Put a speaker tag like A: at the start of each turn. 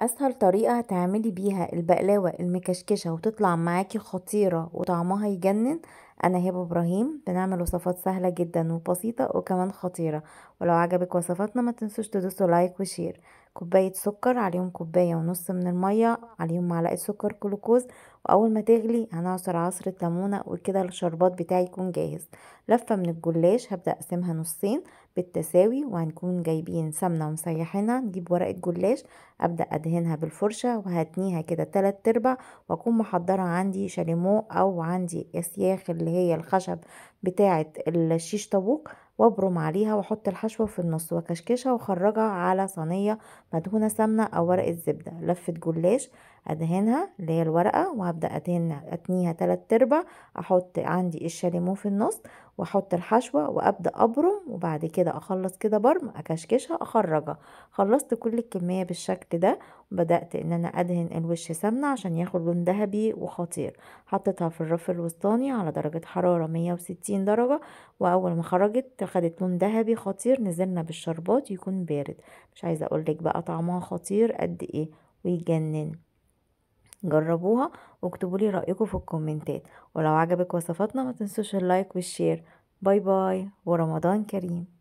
A: اسهل طريقة تعملي بيها البقلاوة المكشكشة وتطلع معاكي خطيرة وطعمها يجنن. انا هبة ابراهيم، بنعمل وصفات سهلة جدا وبسيطة وكمان خطيرة. ولو عجبك وصفاتنا ما تنسوش تدوسوا لايك وشير. كوباية سكر عليهم كوباية ونص من المية، عليهم معلقة سكر جلوكوز، واول ما تغلي هنعصر عصرة ليمونة وكده الشربات بتاعي يكون جاهز. لفة من الجلاش هبدأ اقسمها نصين بالتساوي، وهنكون جايبين سمنة ومسيحينها. نجيب ورقة جلاش ابدأ ادهنها بالفرشة وهتنيها كده 3/4، واكون محضرة عندي شاليمو او عندي اسياخ اللي هي الخشب بتاعة الشيش طاووق، وابرم عليها واحط الحشوة في النص واكشكشها واخرجها على صينية مدهونة سمنة او ورقة زبدة. لفة جلاش ادهنها اللي هي الورقة، وهبدأ اتنيها 3/4، احط عندي الشاليمو في النص واحط الحشوة وابدأ ابرم، وبعد كده اخلص كده برم اكشكشها اخرجها. خلصت كل الكمية بالشكل ده، وبدأت ان انا ادهن الوش سمنة عشان ياخد لون ذهبي وخطير. حطيتها في الرف الوسطاني على درجة حرارة 160 درجة، واول ما خرجت خدت لون ذهبي خطير نزلنا بالشربات يكون بارد. مش عايزة اقولك بقى طعمها خطير قد ايه ويجنن. جربوها واكتبوا لي رأيكم في الكومنتات. ولو عجبك وصفاتنا ما تنسوش اللايك والشير. باي باي ورمضان كريم.